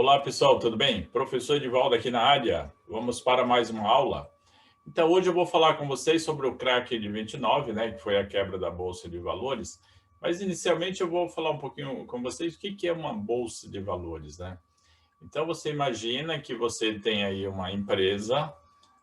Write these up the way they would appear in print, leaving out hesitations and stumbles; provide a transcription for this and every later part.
Olá pessoal, tudo bem? Professor Edivaldo aqui na área. Vamos para mais uma aula. Então hoje eu vou falar com vocês sobre o crack de 29, né, que foi a quebra da bolsa de valores. Mas inicialmente eu vou falar um pouquinho com vocês o que é uma bolsa de valores, né? Então você imagina que você tem aí uma empresa,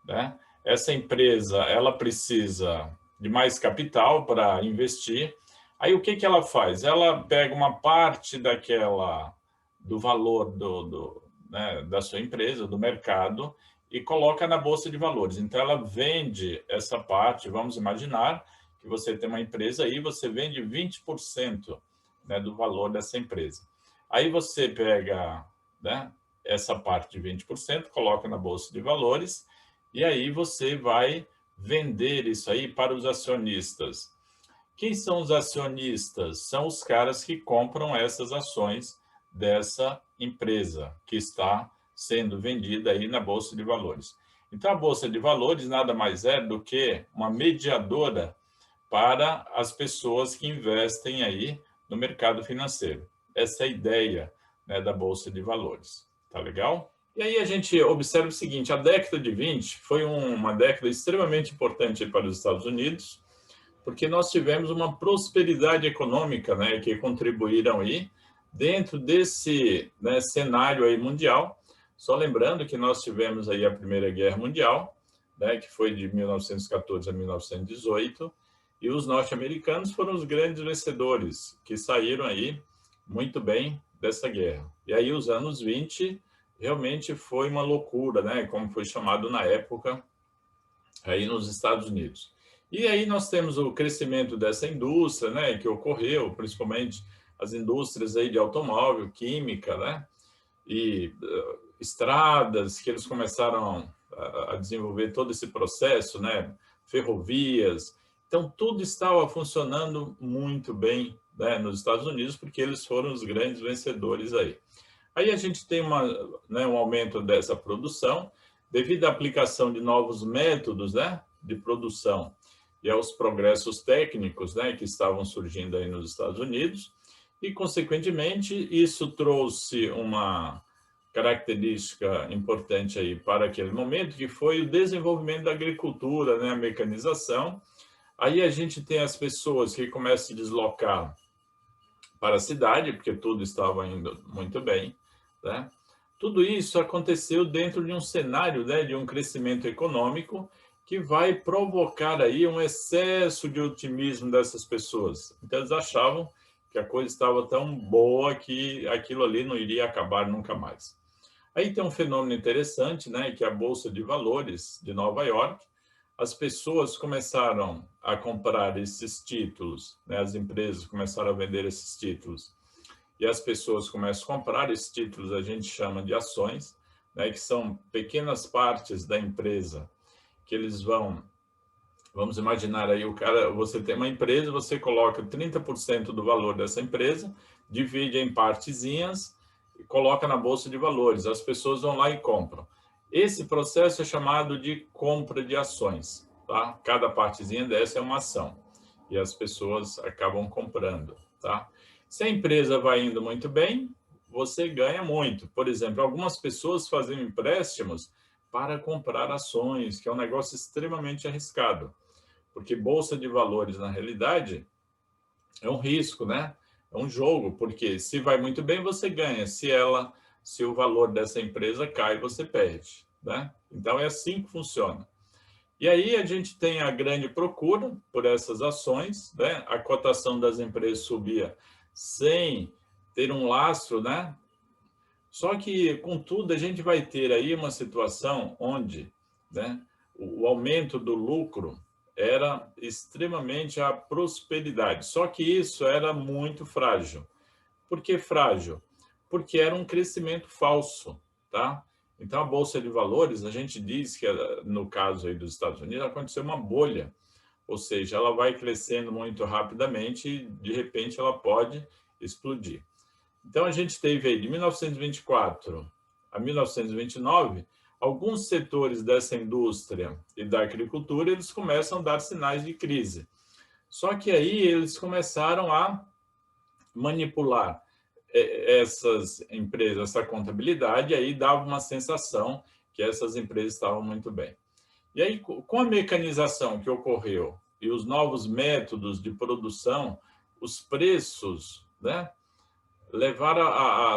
né? Essa empresa, ela precisa de mais capital para investir. Aí o que ela faz? Ela pega uma parte do valor né, da sua empresa, do mercado, e coloca na bolsa de valores. Então ela vende essa parte, vamos imaginar que você tem uma empresa aí, você vende 20%, né, do valor dessa empresa. Aí você pega, né, essa parte de 20%, coloca na bolsa de valores, e aí você vai vender isso aí para os acionistas. Quem são os acionistas? São os caras que compram essas ações dessa empresa que está sendo vendida aí na Bolsa de Valores. Então, a Bolsa de Valores nada mais é do que uma mediadora para as pessoas que investem aí no mercado financeiro. Essa é a ideia, né, da Bolsa de Valores. Tá legal? E aí a gente observa o seguinte, a década de 20 foi uma década extremamente importante para os Estados Unidos, porque nós tivemos uma prosperidade econômica, né, que contribuíram aí dentro desse, né, cenário aí mundial. Só lembrando que nós tivemos aí a Primeira Guerra Mundial, né, que foi de 1914 a 1918, e os norte-americanos foram os grandes vencedores, que saíram aí muito bem dessa guerra. E aí os anos 20 realmente foi uma loucura, né, como foi chamado na época aí nos Estados Unidos. E aí nós temos o crescimento dessa indústria, né, que ocorreu, principalmente as indústrias aí de automóvel, química, né, e estradas, que eles começaram a desenvolver todo esse processo, né, ferrovias. Então, tudo estava funcionando muito bem, né, nos Estados Unidos, porque eles foram os grandes vencedores aí. Aí a gente tem né, um aumento dessa produção, devido à aplicação de novos métodos, né, de produção e aos progressos técnicos, né, que estavam surgindo aí nos Estados Unidos, e, consequentemente, isso trouxe uma característica importante aí para aquele momento, que foi o desenvolvimento da agricultura, né, a mecanização. Aí a gente tem as pessoas que começam a se deslocar para a cidade, porque tudo estava indo muito bem, né? Tudo isso aconteceu dentro de um cenário, né, de um crescimento econômico que vai provocar aí um excesso de otimismo dessas pessoas. Então eles achavam que a coisa estava tão boa que aquilo ali não iria acabar nunca mais. Aí tem um fenômeno interessante, né, que é a Bolsa de Valores de Nova York. As pessoas começaram a comprar esses títulos, né, as empresas começaram a vender esses títulos, e as pessoas começam a comprar esses títulos, a gente chama de ações, né, que são pequenas partes da empresa, que eles vamos imaginar aí, você tem uma empresa, você coloca 30% do valor dessa empresa, divide em partezinhas, e coloca na bolsa de valores, as pessoas vão lá e compram. Esse processo é chamado de compra de ações, tá? Cada partezinha dessa é uma ação, e as pessoas acabam comprando, tá? Se a empresa vai indo muito bem, você ganha muito. Por exemplo, algumas pessoas fazem empréstimos para comprar ações, que é um negócio extremamente arriscado, porque bolsa de valores, na realidade, é um risco, né? É um jogo, porque se vai muito bem, você ganha. Se o valor dessa empresa cai, você perde, né? Então é assim que funciona. E aí a gente tem a grande procura por essas ações, né? A cotação das empresas subia sem ter um lastro, né? Só que, contudo, a gente vai ter aí uma situação onde, né, o aumento do lucro era extremamente a prosperidade. Só que isso era muito frágil. Por que frágil? Porque era um crescimento falso, tá? Então, a Bolsa de Valores, a gente diz que, no caso aí dos Estados Unidos, aconteceu uma bolha, ou seja, ela vai crescendo muito rapidamente e, de repente, ela pode explodir. Então, a gente teve aí, de 1924 a 1929, alguns setores dessa indústria e da agricultura, eles começam a dar sinais de crise. Só que aí eles começaram a manipular essas empresas, essa contabilidade, aí dava uma sensação que essas empresas estavam muito bem. E aí, com a mecanização que ocorreu e os novos métodos de produção, os preços, né, levaram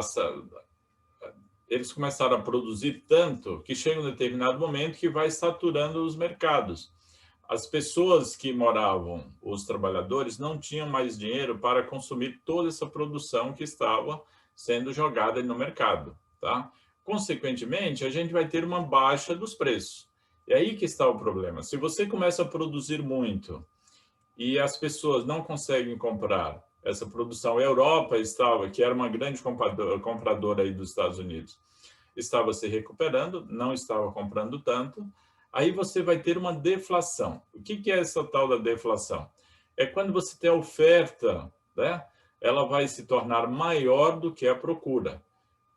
eles começaram a produzir tanto que chega um determinado momento que vai saturando os mercados. As pessoas que moravam, os trabalhadores, não tinham mais dinheiro para consumir toda essa produção que estava sendo jogada no mercado, tá? Consequentemente, a gente vai ter uma baixa dos preços. E aí que está o problema. Se você começa a produzir muito e as pessoas não conseguem comprar essa produção, a Europa estava, que era uma grande compradora aí dos Estados Unidos, estava se recuperando, não estava comprando tanto, aí você vai ter uma deflação. O que é essa tal da deflação? É quando você tem a oferta, né? Ela vai se tornar maior do que a procura.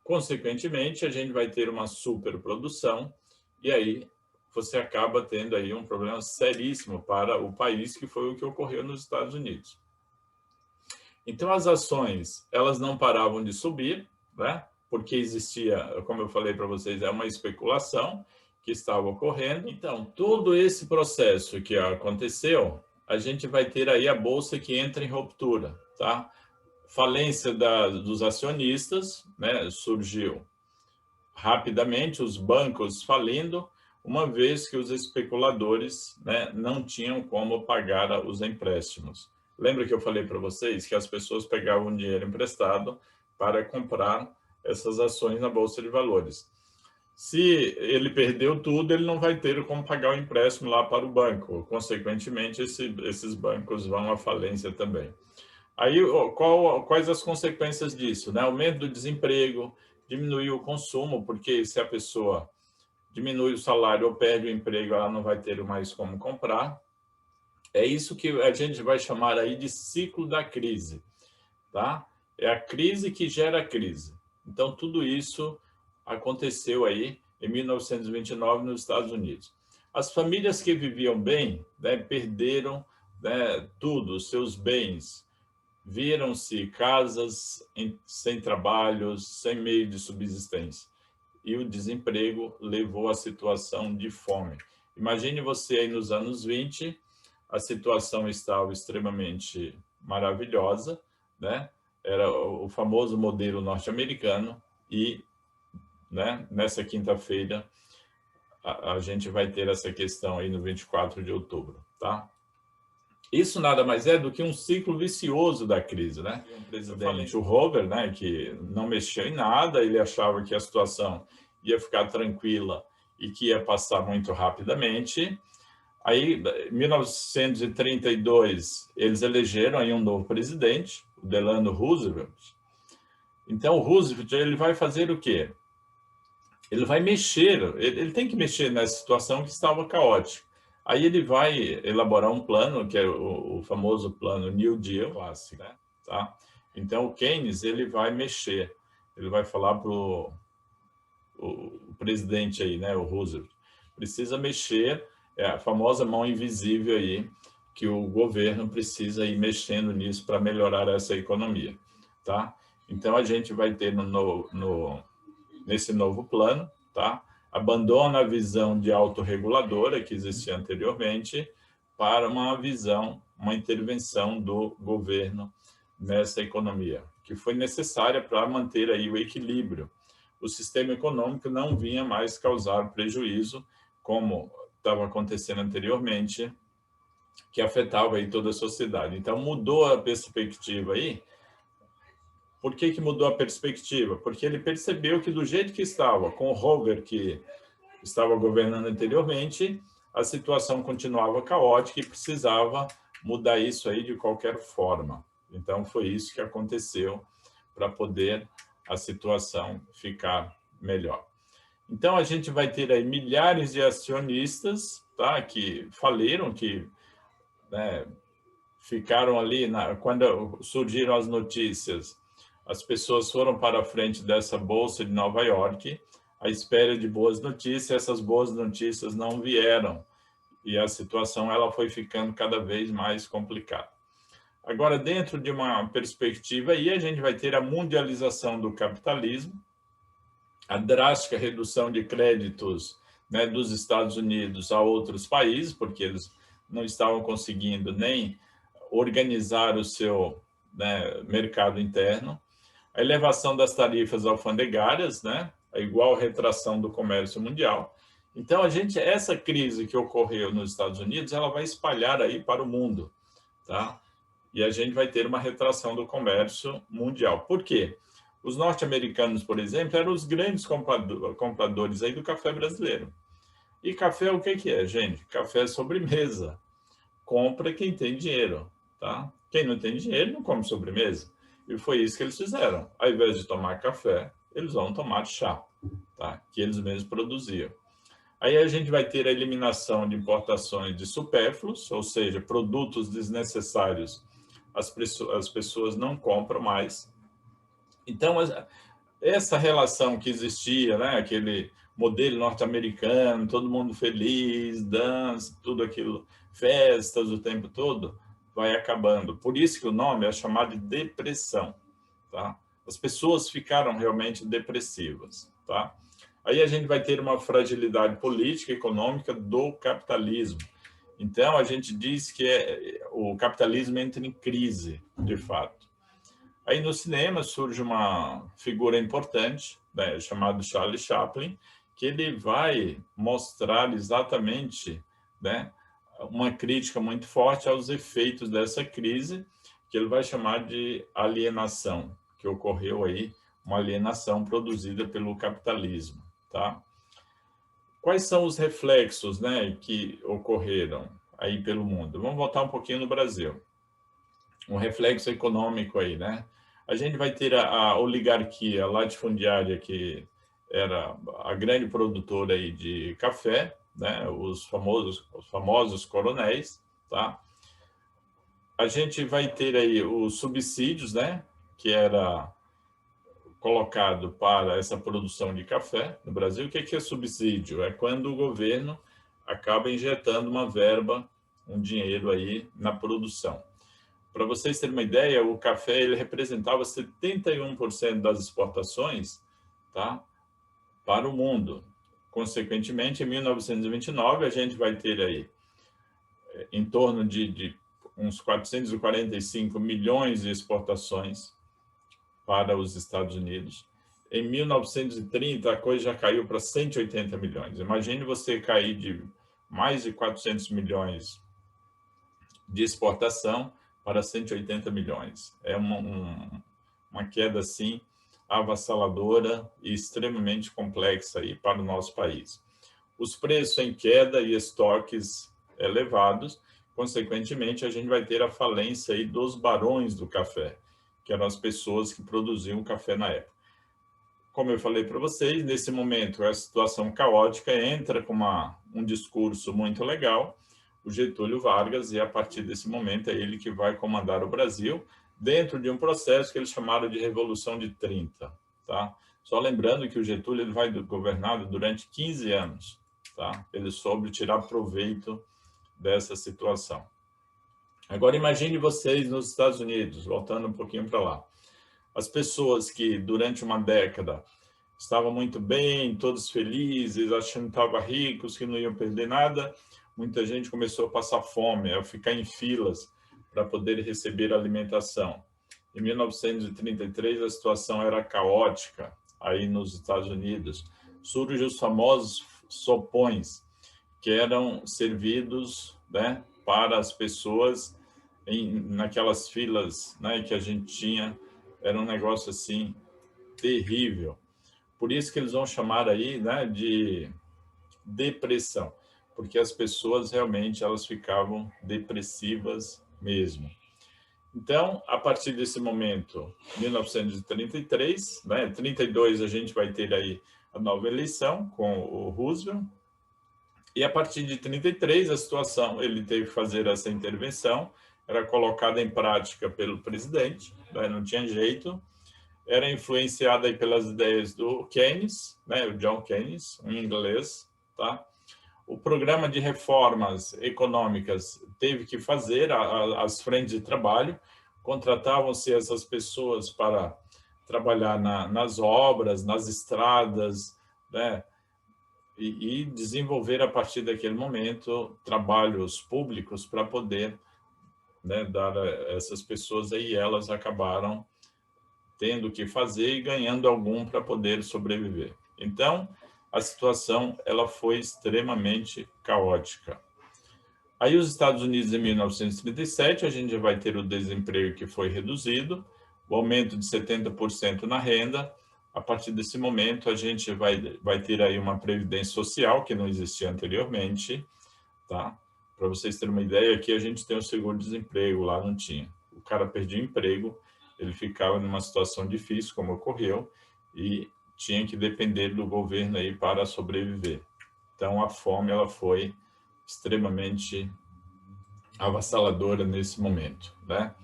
Consequentemente, a gente vai ter uma superprodução e aí você acaba tendo aí um problema seríssimo para o país, que foi o que ocorreu nos Estados Unidos. Então, as ações, elas não paravam de subir, né? Porque existia, como eu falei para vocês, é uma especulação que estava ocorrendo. Então, todo esse processo que aconteceu, a gente vai ter aí a bolsa que entra em ruptura, tá? Falência dos acionistas, né? Surgiu rapidamente, os bancos falindo, uma vez que os especuladores, né, não tinham como pagar os empréstimos. Lembra que eu falei para vocês que as pessoas pegavam dinheiro emprestado para comprar essas ações na Bolsa de Valores. Se ele perdeu tudo, ele não vai ter como pagar o empréstimo lá para o banco. Consequentemente, esses bancos vão à falência também. Aí, quais as consequências disso? Né? Aumento do desemprego, diminuir o consumo, porque se a pessoa diminui o salário ou perde o emprego, ela não vai ter mais como comprar. É isso que a gente vai chamar aí de ciclo da crise, tá? É a crise que gera a crise. Então, tudo isso aconteceu aí em 1929 nos Estados Unidos. As famílias que viviam bem, né, perderam, né, tudo, os seus bens, viram-se casas sem trabalhos, sem meio de subsistência. E o desemprego levou à situação de fome. Imagine você aí nos anos 20, a situação estava extremamente maravilhosa, né? Era o famoso modelo norte-americano e, né, nessa quinta-feira a gente vai ter essa questão aí no 24 de outubro, tá? Isso nada mais é do que um ciclo vicioso da crise, né? O presidente, o Hoover, né, que não mexeu em nada, ele achava que a situação ia ficar tranquila e que ia passar muito rapidamente. Aí, em 1932, eles elegeram aí um novo presidente, o Delano Roosevelt. Então, o Roosevelt, ele vai fazer o quê? Ele vai mexer, ele tem que mexer nessa situação que estava caótica. Aí ele vai elaborar um plano, que é o famoso plano New Deal, clássico, né? Tá? Então, o Keynes, ele vai mexer, ele vai falar para o presidente aí, né, o Roosevelt, precisa mexer, é a famosa mão invisível aí, que o governo precisa ir mexendo nisso para melhorar essa economia, tá? Então, a gente vai ter nesse novo plano, tá? Abandona a visão de autorreguladora que existia anteriormente para uma visão, uma intervenção do governo nessa economia, que foi necessária para manter aí o equilíbrio. O sistema econômico não vinha mais causar prejuízo, como estava acontecendo anteriormente, que afetava aí toda a sociedade. Então, mudou a perspectiva aí. Por que mudou a perspectiva? Porque ele percebeu que do jeito que estava, com o Hoover, que estava governando anteriormente, a situação continuava caótica e precisava mudar isso aí de qualquer forma. Então, foi isso que aconteceu para poder a situação ficar melhor. Então, a gente vai ter aí milhares de acionistas, tá, que faliram, que, né, ficaram ali, quando surgiram as notícias, as pessoas foram para a frente dessa bolsa de Nova York à espera de boas notícias. Essas boas notícias não vieram e a situação ela foi ficando cada vez mais complicada. Agora, dentro de uma perspectiva aí, a gente vai ter a mundialização do capitalismo, a drástica redução de créditos, né, dos Estados Unidos a outros países, porque eles não estavam conseguindo nem organizar o seu, né, mercado interno, a elevação das tarifas alfandegárias, né, a igual retração do comércio mundial. Então, essa crise que ocorreu nos Estados Unidos, ela vai espalhar aí para o mundo, tá? E a gente vai ter uma retração do comércio mundial. Por quê? Os norte-americanos, por exemplo, eram os grandes compradores aí do café brasileiro. E café o que é, gente? Café é sobremesa. Compra quem tem dinheiro, tá? Quem não tem dinheiro não come sobremesa. E foi isso que eles fizeram. Ao invés de tomar café, eles vão tomar chá, tá? Que eles mesmos produziam. Aí a gente vai ter a eliminação de importações de supérfluos, ou seja, produtos desnecessários, as pessoas não compram mais. Então, essa relação que existia, né, aquele modelo norte-americano, todo mundo feliz, dança, tudo aquilo, festas o tempo todo, vai acabando. Por isso que o nome é chamado de depressão, tá? As pessoas ficaram realmente depressivas, tá? Aí a gente vai ter uma fragilidade política e econômica do capitalismo. Então, a gente diz que o capitalismo entra em crise, de fato. Aí no cinema surge uma figura importante, né, chamado Charlie Chaplin, que ele vai mostrar exatamente, né, uma crítica muito forte aos efeitos dessa crise, que ele vai chamar de alienação, que ocorreu aí, uma alienação produzida pelo capitalismo, tá? Quais são os reflexos, né, que ocorreram aí pelo mundo? Vamos voltar um pouquinho no Brasil. Um reflexo econômico aí, né? A gente vai ter a oligarquia latifundiária, que era a grande produtora aí de café, né? Os famosos coronéis, tá? A gente vai ter aí os subsídios, né? Que era colocado para essa produção de café no Brasil. O que é subsídio? É quando o governo acaba injetando uma verba, um dinheiro aí na produção. Para vocês terem uma ideia, o café ele representava 71% das exportações, tá, para o mundo. Consequentemente, em 1929, a gente vai ter aí em torno de uns 445 milhões de exportações para os Estados Unidos. Em 1930, a coisa já caiu para 180 milhões. Imagine você cair de mais de 400 milhões de exportação para 180 milhões. É uma queda, assim, avassaladora e extremamente complexa aí para o nosso país. Os preços em queda e estoques elevados, consequentemente, a gente vai ter a falência aí dos barões do café, que eram as pessoas que produziam café na época. Como eu falei para vocês, nesse momento, a situação caótica entra com um discurso muito legal, o Getúlio Vargas, e a partir desse momento é ele que vai comandar o Brasil dentro de um processo que eles chamaram de Revolução de 30, tá? Só lembrando que o Getúlio ele vai governar durante 15 anos, tá? Ele soube tirar proveito dessa situação. Agora imagine vocês nos Estados Unidos, voltando um pouquinho para lá. As pessoas que durante uma década estavam muito bem, todos felizes, achando que estavam ricos, que não iam perder nada, muita gente começou a passar fome, a ficar em filas para poder receber alimentação. Em 1933, a situação era caótica aí nos Estados Unidos. Surgem os famosos sopões, que eram servidos, né, para as pessoas naquelas filas, né, que a gente tinha. Era um negócio assim terrível. Por isso que eles vão chamar aí, né, de depressão, porque as pessoas realmente elas ficavam depressivas mesmo. Então, a partir desse momento, 1933, né, 32 a gente vai ter aí a nova eleição com o Roosevelt, e a partir de 33 a situação, ele teve que fazer essa intervenção, era colocada em prática pelo presidente, né, não tinha jeito, era influenciada aí pelas ideias do Keynes, né, o John Keynes, um inglês, tá? O programa de reformas econômicas teve que fazer as frentes de trabalho, contratavam-se essas pessoas para trabalhar nas obras, nas estradas, né? E desenvolver, a partir daquele momento, trabalhos públicos para poder, né, dar a essas pessoas aí, elas acabaram tendo que fazer e ganhando algum para poder sobreviver. Então, a situação ela foi extremamente caótica. Aí os Estados Unidos, em 1937, a gente vai ter o desemprego que foi reduzido, o aumento de 70% na renda. A partir desse momento, a gente vai ter aí uma previdência social que não existia anteriormente, tá? Para vocês terem uma ideia, aqui a gente tem o seguro-desemprego, lá não tinha. O cara perdia o emprego, ele ficava numa situação difícil, como ocorreu, e tinha que depender do governo aí para sobreviver. Então, a fome ela foi extremamente avassaladora nesse momento, né?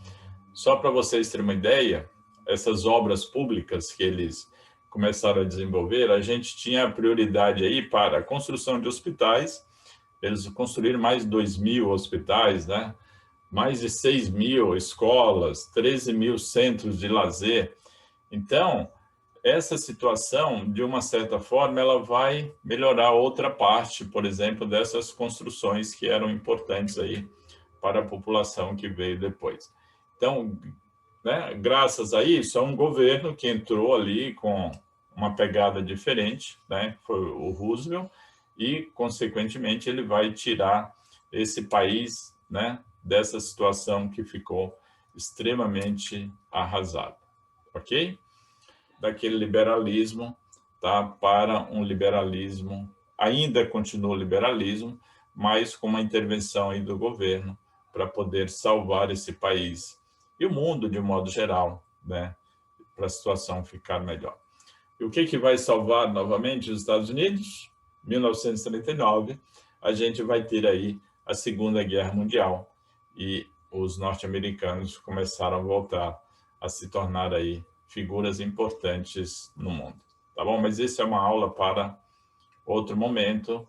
Só para vocês terem uma ideia, essas obras públicas que eles começaram a desenvolver, a gente tinha prioridade aí para a construção de hospitais. Eles construíram mais de 2.000 hospitais, né? Mais de 6.000 escolas, 13.000 centros de lazer. Então, essa situação, de uma certa forma, ela vai melhorar outra parte, por exemplo, dessas construções que eram importantes aí para a população que veio depois. Então, né, graças a isso, é um governo que entrou ali com uma pegada diferente, né, foi o Roosevelt, e, consequentemente, ele vai tirar esse país, né, dessa situação que ficou extremamente arrasado, ok? Daquele liberalismo, tá, para um liberalismo, ainda continua o liberalismo, mas com uma intervenção aí do governo para poder salvar esse país e o mundo de modo geral, né, para a situação ficar melhor. E o que vai salvar novamente os Estados Unidos? 1939, a gente vai ter aí a Segunda Guerra Mundial e os norte-americanos começaram a voltar a se tornar aí figuras importantes no mundo. Tá bom? Mas isso é uma aula para outro momento.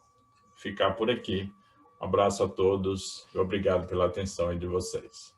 Ficar por aqui. Um abraço a todos e obrigado pela atenção de vocês.